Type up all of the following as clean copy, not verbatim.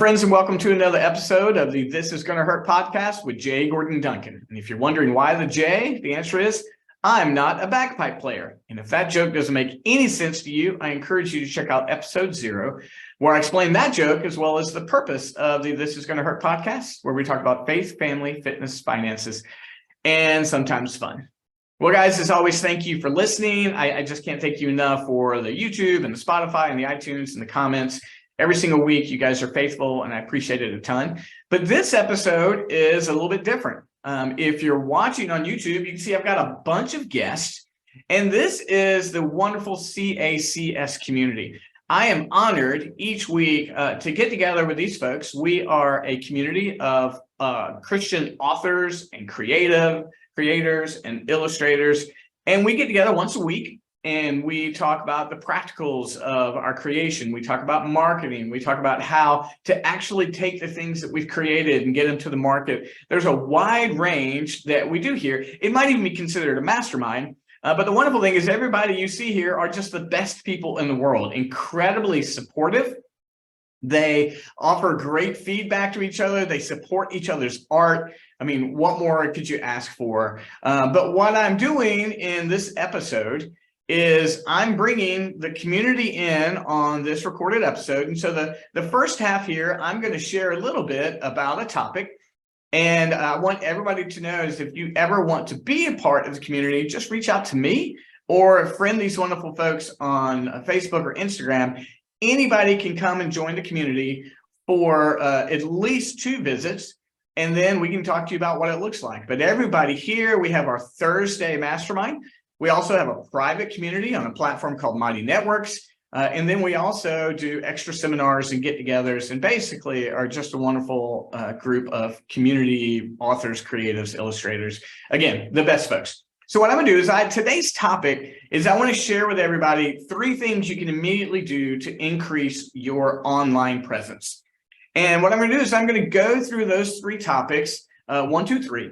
Friends, and welcome to another episode of the This Is Gonna Hurt podcast with Jay Gordon Duncan. And if you're wondering why the J, the answer is I'm not a bagpipe player. And if that joke doesn't make any sense to you, I encourage you to check out episode 0, where I explain that joke as well as the purpose of the This Is Gonna Hurt podcast, where we talk about faith, family, fitness, finances, and sometimes fun. Well, guys, as always, thank you for listening. I just can't thank you enough for the YouTube and the Spotify and the iTunes and the comments. Every single week, you guys are faithful, and I appreciate it a ton. But this episode is a little bit different. If you're watching on YouTube, you can see I've got a bunch of guests, and this is the wonderful CACS community. I am honored each week to get together with these folks. We are a community of Christian authors and creators and illustrators, and we get together once a week. And we talk about the practicals of our creation. We talk about marketing. We talk about how to actually take the things that we've created and get them to the market. There's a wide range that we do here. It might even be considered a mastermind. But the wonderful thing is everybody you see here are just the best people in the world, incredibly supportive. They offer great feedback to each other. They support each other's art. I mean, what more could you ask for? But what I'm doing in this episode is I'm bringing the community in on this recorded episode. And so the first half here, I'm going to share a little bit about a topic. And I want everybody to know is if you ever want to be a part of the community, just reach out to me or friend these wonderful folks on Facebook or Instagram. Anybody can come and join the community for at least 2 visits. And then we can talk to you about what it looks like. But everybody here, we have our Thursday mastermind. We also have a private community on a platform called Mighty Networks. And then we also do extra seminars and get-togethers and basically are just a wonderful group of community authors, creatives, illustrators. Again, the best folks. So what I'm going to do is today's topic is I want to share with everybody 3 things you can immediately do to increase your online presence. And what I'm going to do is I'm going to go through those 3 topics, 1, 2, 3.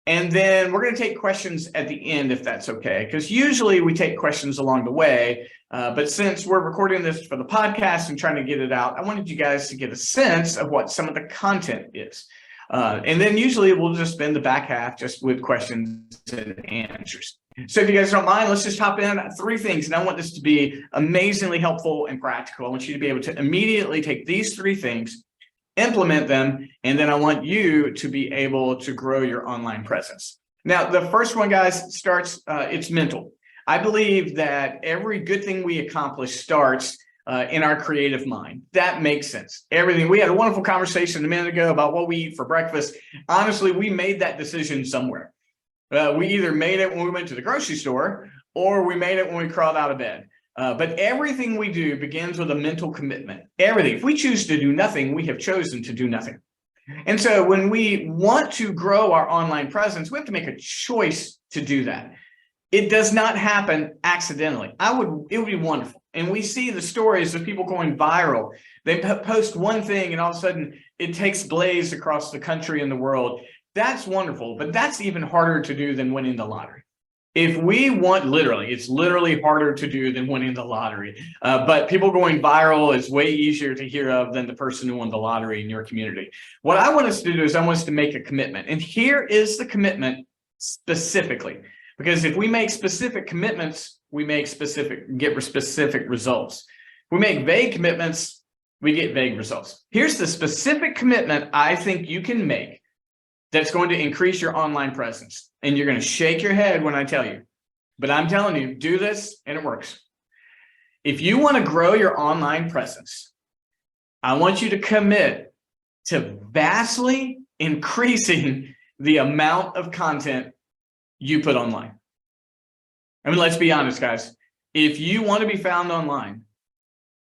And then we're going to take questions at the end, if that's okay, because usually we take questions along the way. But since we're recording this for the podcast and trying to get it out, I wanted you guys to get a sense of what some of the content is. And then usually we'll just spend the back half just with questions and answers. So if you guys don't mind, let's just hop in 3 things. And I want this to be amazingly helpful and practical. I want you to be able to immediately take these 3 things, implement them, and then I want you to be able to grow your online presence. Now, the first one, guys, starts, it's mental. I believe that every good thing we accomplish starts in our creative mind. That makes sense. Everything. We had a wonderful conversation a minute ago about what we eat for breakfast. Honestly, we made that decision somewhere. We either made it when we went to the grocery store or we made it when we crawled out of bed. But everything we do begins with a mental commitment. Everything. If we choose to do nothing, we have chosen to do nothing. And so when we want to grow our online presence, we have to make a choice to do that. It does not happen accidentally. It would be wonderful. And we see the stories of people going viral. They post one thing and all of a sudden it takes blaze across the country and the world. That's wonderful, but that's even harder to do than winning the lottery. If we want, it's literally harder to do than winning the lottery. But people going viral is way easier to hear of than the person who won the lottery in your community. What I want us to do is I want us to make a commitment. And here is the commitment specifically. Because if we make specific commitments, we get specific results. If we make vague commitments, we get vague results. Here's the specific commitment I think you can make that's going to increase your online presence. And you're going to shake your head when I tell you. But I'm telling you, do this and it works. If you want to grow your online presence, I want you to commit to vastly increasing the amount of content you put online. I mean, let's be honest, guys. If you want to be found online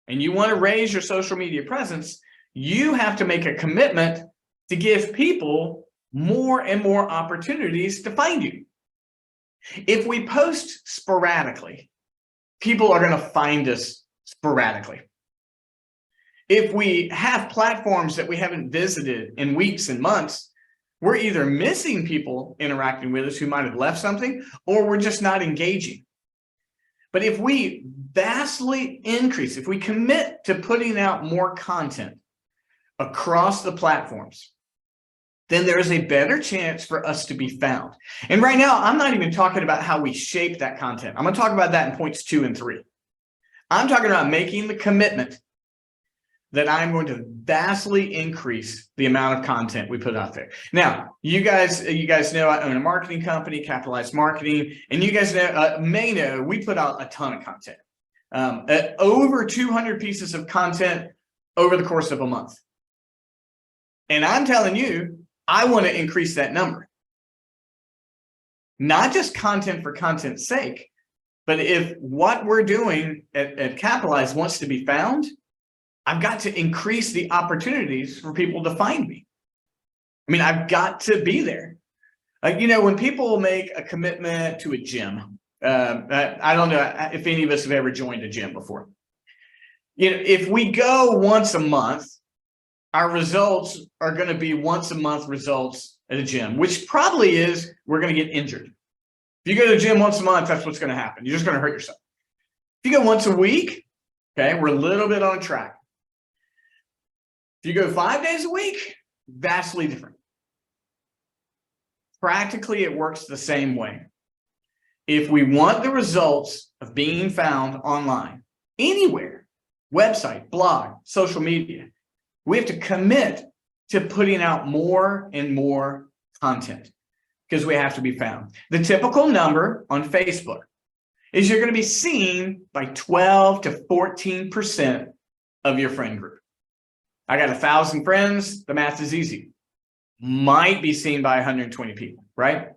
and you want to raise your social media presence, you have to make a commitment to give people more and more opportunities to find you. If we post sporadically, people are going to find us sporadically. If we have platforms that we haven't visited in weeks and months, we're either missing people interacting with us who might have left something, or we're just not engaging. But if we vastly increase, if we commit to putting out more content, across the platforms, then there is a better chance for us to be found. And right now, I'm not even talking about how we shape that content. I'm going to talk about that in points 2 and 3. I'm talking about making the commitment that I'm going to vastly increase the amount of content we put out there. Now, you guys know I own a marketing company, Capitalized Marketing, and you guys may know we put out a ton of content, over 200 pieces of content over the course of a month. And I'm telling you, I want to increase that number. Not just content for content's sake, but if what we're doing at Capitalize wants to be found, I've got to increase the opportunities for people to find me. I mean, I've got to be there. Like, when people make a commitment to a gym, I don't know if any of us have ever joined a gym before. If we go once a month, our results are going to be once a month results at a gym, which probably is we're going to get injured. If you go to the gym once a month, that's what's going to happen. You're just going to hurt yourself. If you go once a week, okay, we're a little bit on track. If you go 5 days a week, vastly different. Practically, it works the same way. If we want the results of being found online, anywhere, website, blog, social media, we have to commit to putting out more and more content because we have to be found. The typical number on Facebook is you're going to be seen by 12 to 14% of your friend group. I got 1,000 friends. The math is easy. Might be seen by 120 people, right?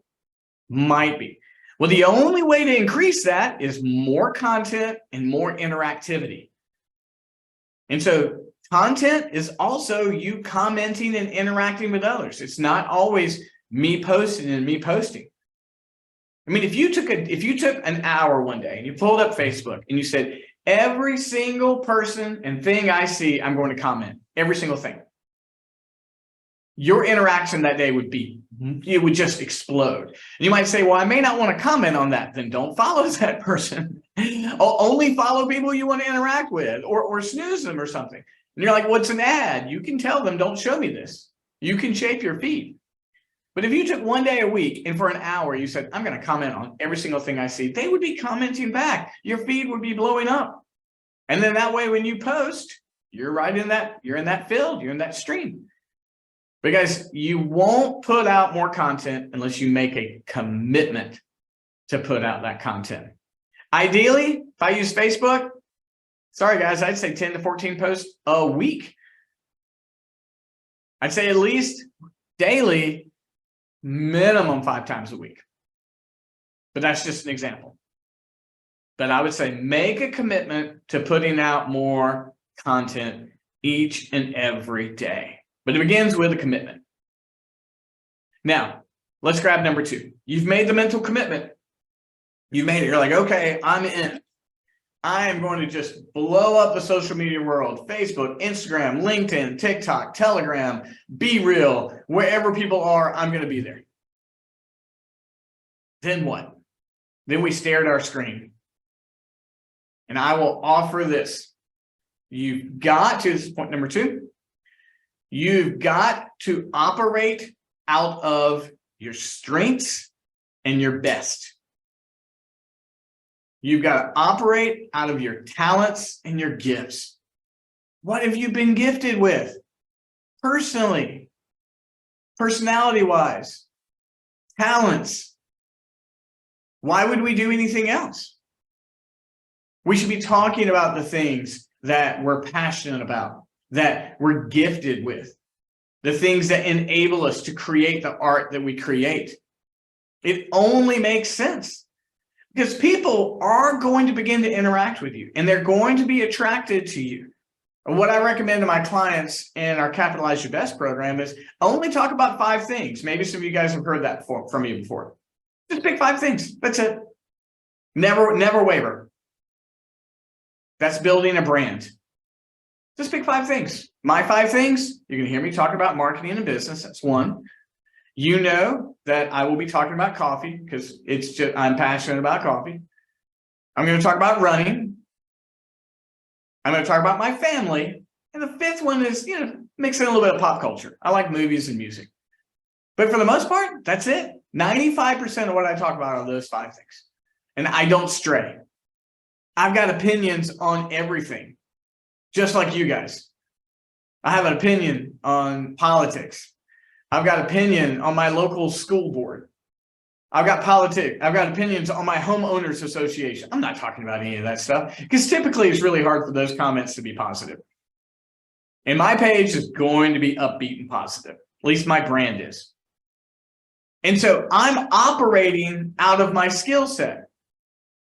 Might be. Well, the only way to increase that is more content and more interactivity. And so content is also you commenting and interacting with others. It's not always me posting and me posting. I mean, if you took an hour one day and you pulled up Facebook and you said, every single person and thing I see, I'm going to comment. Every single thing. Your interaction that day it would just explode. And you might say, well, I may not want to comment on that. Then don't follow that person. Only follow people you want to interact with or snooze them or something. And you're like, what's an ad? You can tell them, don't show me this. You can shape your feed. But if you took one day a week and for an hour, you said, I'm going to comment on every single thing I see, they would be commenting back. Your feed would be blowing up. And then that way, when you post, you're in that field, you're in that stream. Because you won't put out more content unless you make a commitment to put out that content. Ideally, if I use Facebook, sorry guys, I'd say 10 to 14 posts a week. I'd say at least daily, minimum 5 times a week. But that's just an example. But I would say make a commitment to putting out more content each and every day. But it begins with a commitment. Now, let's grab number 2. You've made the mental commitment. You made it. You're like, okay, I'm in. I am going to just blow up the social media world. Facebook, Instagram, LinkedIn, TikTok, Telegram, Be Real, wherever people are, I'm going to be there. Then what? Then we stare at our screen. And I will offer this. You've got to, this is point number 2. You've got to operate out of your strengths and your best. You've got to operate out of your talents and your gifts. What have you been gifted with? Personally, personality-wise, talents. Why would we do anything else? We should be talking about the things that we're passionate about, that we're gifted with, the things that enable us to create the art that we create. It only makes sense because people are going to begin to interact with you and they're going to be attracted to you. And what I recommend to my clients in our Capitalize Your Best program is only talk about 5 things. Maybe some of you guys have heard that from me before. Just pick 5 things. That's it. Never waver. That's building a brand. Just pick 5 things. My 5 things, you're going to hear me talk about marketing and business. That's 1. You know that I will be talking about coffee because I'm passionate about coffee. I'm going to talk about running. I'm going to talk about my family. And the 5th one is, mix in a little bit of pop culture. I like movies and music. But for the most part, that's it. 95% of what I talk about are those 5 things. And I don't stray. I've got opinions on everything, just like you guys. I have an opinion on politics. I've got opinion on my local school board. I've got opinions on my homeowners association. I'm not talking about any of that stuff because typically it's really hard for those comments to be positive. And my page is going to be upbeat and positive. At least my brand is. And so I'm operating out of my skill set.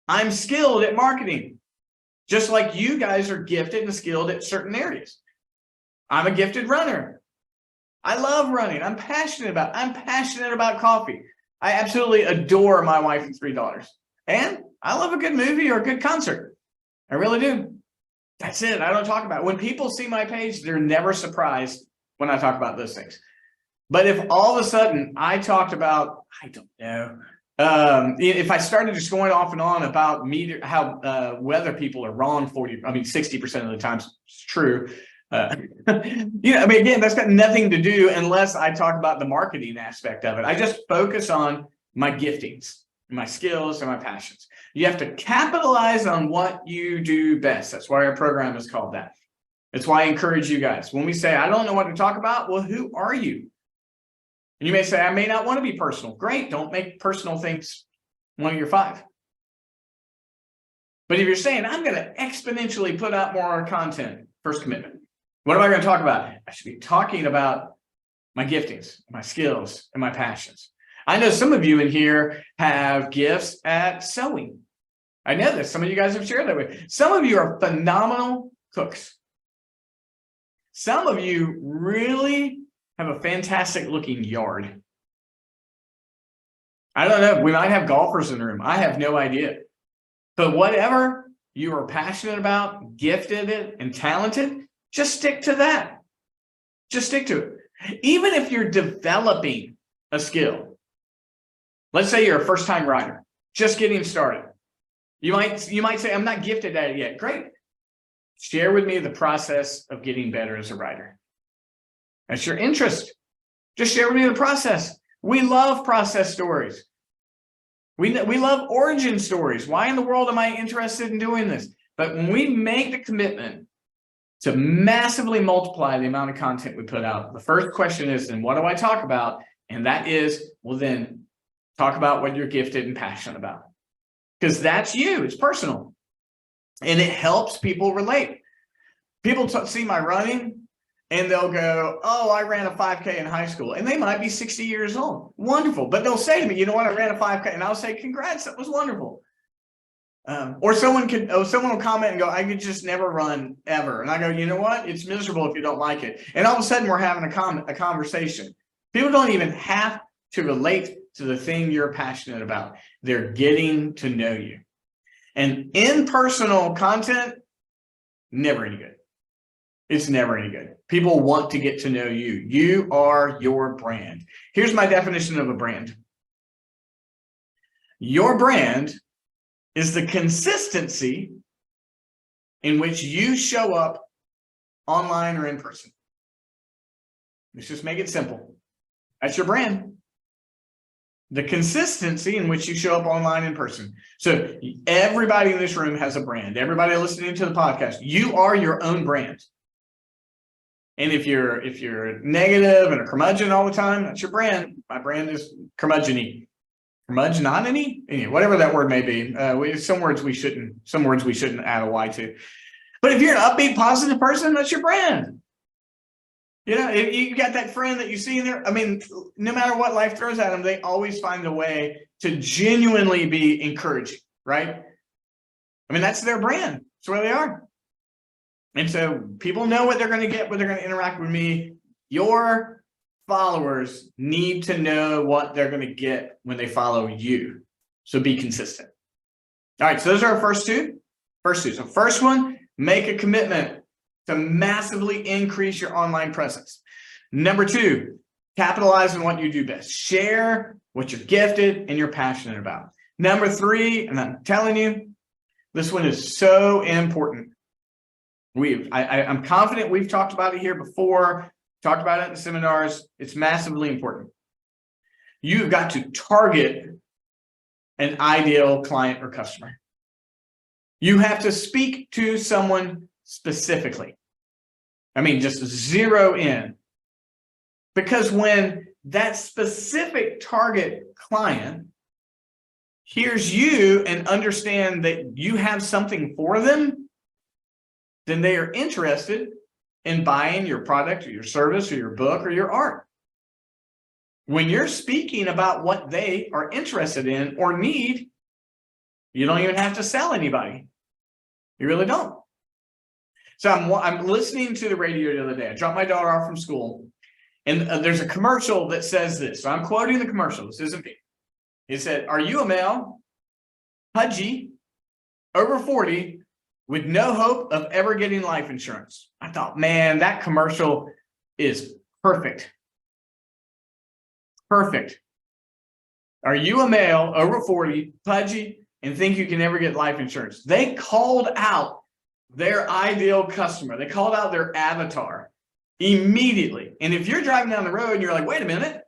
I'm skilled at marketing, just like you guys are gifted and skilled at certain areas. I'm a gifted runner. I love running. I'm passionate about coffee. I absolutely adore My Wife and Three Daughters. And I love a good movie or a good concert. I really do. That's it. I don't talk about it. When people see my page, they're never surprised when I talk about those things. But if all of a sudden I talked about, I don't know, if I started just going off and on about how weather people are wrong 60% of the time it's true. Again, that's got nothing to do unless I talk about the marketing aspect of it. I just focus on my giftings, my skills, and my passions. You have to capitalize on what you do best. That's why our program is called that. It's why I encourage you guys. When we say, I don't know what to talk about, well, who are you? And you may say, I may not want to be personal. Great, don't make personal things one of your 5. But if you're saying, I'm going to exponentially put out more content, first commitment. What am I going to talk about? I should be talking about my giftings, my skills, and my passions. I know some of you in here have gifts at sewing. I know this. Some of you guys have shared that with me. Some of you are phenomenal cooks. Some of you really have a fantastic looking yard. I don't know. We might have golfers in the room. I have no idea. But whatever you are passionate about, gifted it, and talented, just stick to that. Just stick to it. Even if you're developing a skill, let's say you're a first-time writer, just getting started. You might say, I'm not gifted at it yet. Great. Share with me the process of getting better as a writer. That's your interest. Just share with me the process. We love process stories. We love origin stories. Why in the world am I interested in doing this? But when we make the commitment to massively multiply the amount of content we put out, the first question is, then what do I talk about? And that is, well, then talk about what you're gifted and passionate about. Because that's you. It's personal. And it helps people relate. People see my running and they'll go, oh, I ran a 5K in high school. And they might be 60 years old. Wonderful. But they'll say to me, you know what, I ran a 5K. And I'll say, congrats, that was wonderful. Or someone will comment and go, I could just never run ever. And I go, you know what? It's miserable if you don't like it. And all of a sudden we're having a conversation. People don't even have to relate to the thing you're passionate about. They're getting to know you. And impersonal content, never any good. It's never any good. People want to get to know you. You are your brand. Here's my definition of a brand. Your brand is the consistency in which you show up online or in person. Let's just make it simple. That's your brand. The consistency in which you show up online in person. So everybody in this room has a brand. Everybody listening to the podcast, you are your own brand. And if you're negative and a curmudgeon all the time, that's your brand. My brand is curmudgeon-y. Curmudgeon-y? Anyway, whatever that word may be. Some words we shouldn't add a Y to. But if you're an upbeat, positive person, that's your brand. You know, if you got that friend that you see in there, I mean, no matter what life throws at them, they always find a way to genuinely be encouraging, right? I mean, that's their brand. That's where they are. And so people know what they're going to get when they're going to interact with me. Your followers need to know what they're going to get when they follow you. So be consistent. All right, so those are our first two. So first one, make a commitment to massively increase your online presence. Number two, capitalize on what you do best. Share what you're gifted and you're passionate about. Number three, and I'm telling you, this one is so important. I'm confident we've talked about it here before, talked about it in seminars. It's massively important. You've got to target an ideal client or customer. You have to speak to someone specifically. I mean, just zero in. Because when that specific target client hears you and understand that you have something for them, then they are interested in buying your product or your service or your book or your art. When you're speaking about what they are interested in or need, you don't even have to sell anybody. You really don't. So I'm listening to the radio the other day. I dropped my daughter off from school, and there's a commercial that says this. So I'm quoting the commercial. This isn't me. It said, "Are you a male, pudgy, over 40, with no hope of ever getting life insurance?" I thought, man, that commercial is perfect. Perfect. Are you a male, over 40, pudgy, and think you can never get life insurance? They called out their ideal customer. They called out their avatar immediately. And if you're driving down the road and you're like, wait a minute,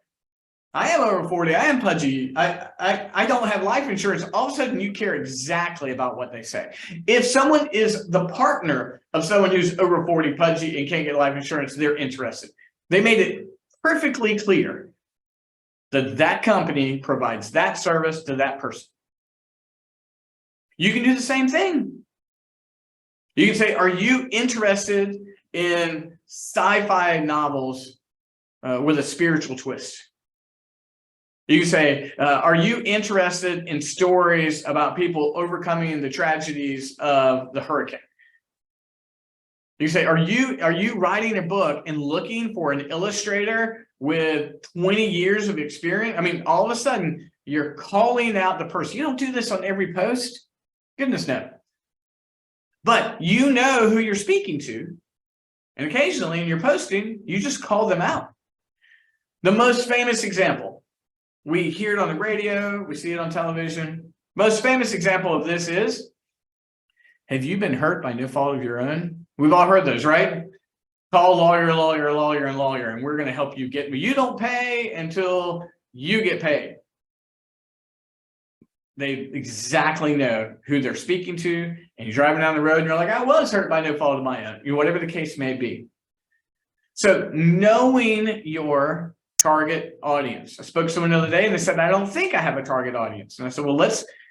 I am over 40, I am pudgy, I don't have life insurance, all of a sudden you care exactly about what they say. If someone is the partner of someone who's over 40, pudgy, and can't get life insurance, they're interested. They made it perfectly clear that that company provides that service to that person. You can do the same thing. You can say, are you interested in sci-fi novels with a spiritual twist? You can say, are you interested in stories about people overcoming the tragedies of the hurricane? You can say, are you writing a book and looking for an illustrator with 20 years of experience? I mean, all of a sudden, you're calling out the person. You don't do this on every post. Goodness no. But you know who you're speaking to. And occasionally in your posting, you just call them out. The most famous example, we hear it on the radio, we see it on television. Most famous example of this is, have you been hurt by no fault of your own? We've all heard those, right? Call lawyer, lawyer, lawyer, and lawyer, and we're going to help you get, you don't pay until you get paid. They exactly know who they're speaking to, and you're driving down the road and you're like, I was hurt by no fault of my own, whatever the case may be. So knowing your target audience. I spoke to someone the other day and they said, I don't think I have a target audience. And I said, well,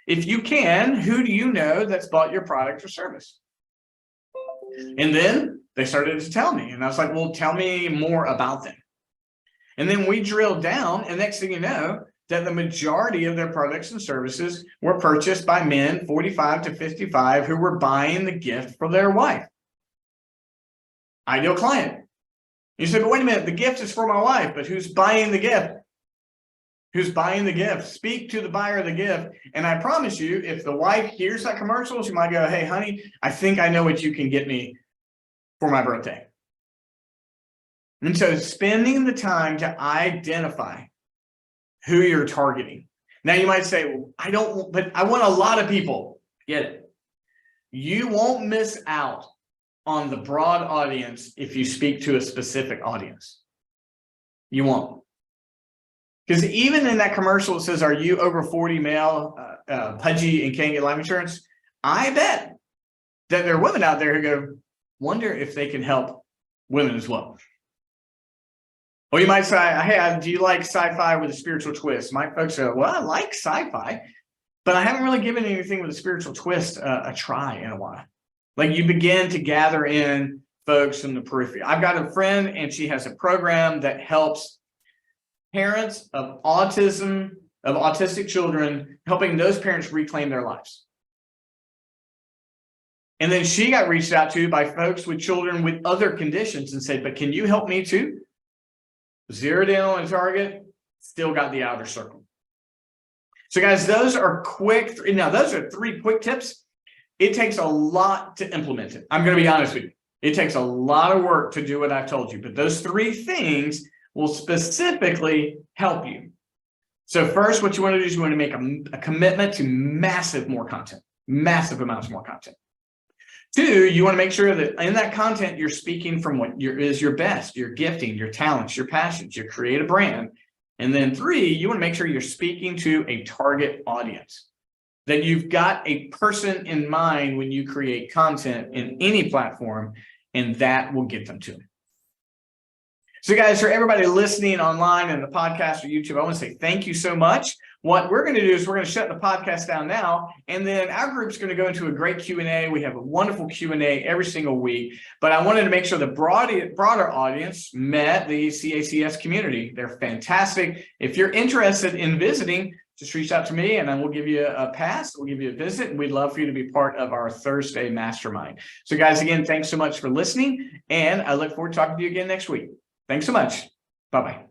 if you can, who do you know that's bought your product or service? And then they started to tell me, and I was like, well, tell me more about them. And then we drilled down, and next thing you know, that the majority of their products and services were purchased by men 45 to 55 who were buying the gift for their wife. Ideal client. You said, but wait a minute, the gift is for my wife, but who's buying the gift? Who's buying the gift? Speak to the buyer of the gift. And I promise you, if the wife hears that commercial, she might go, hey, honey, I think I know what you can get me for my birthday. And so spending the time to identify who you're targeting. Now you might say, well, but I want a lot of people. Get it. You won't miss out on the broad audience if you speak to a specific audience. You won't. Because even in that commercial, it says, are you over 40, male, pudgy, and can't get life insurance? I bet that there are women out there who go, wonder if they can help women as well. Or you might say, hey, do you like sci-fi with a spiritual twist? My folks go, well, I like sci-fi, but I haven't really given anything with a spiritual twist a try in a while. Like you begin to gather in folks from the periphery. I've got a friend and she has a program that helps parents of autistic children, helping those parents reclaim their lives. And then she got reached out to by folks with children with other conditions and said, but can you help me too? Zeroed in on a target, still got the outer circle. So guys, those are quick. Now, those are 3 quick tips. It takes a lot to implement it. I'm going to be honest with you. It takes a lot of work to do what I've told you, but those 3 things will specifically help you. So first, what you want to do is you want to make a commitment to massive amounts more content. Two, you want to make sure that in that content, you're speaking from what is your best, your gifting, your talents, your passions, your creative brand. And then three, you want to make sure you're speaking to a target audience, that you've got a person in mind when you create content in any platform, and that will get them to them. So guys, for everybody listening online and the podcast or YouTube, I want to say thank you so much. What we're going to do is we're going to shut the podcast down now, and then our group's going to go into a great Q&A. We have a wonderful Q&A every single week, but I wanted to make sure the broader audience met the CACS community. They're fantastic. If you're interested in visiting, just reach out to me and then we'll give you a pass. We'll give you a visit, and we'd love for you to be part of our Thursday mastermind. So guys, again, thanks so much for listening, and I look forward to talking to you again next week. Thanks so much. Bye-bye.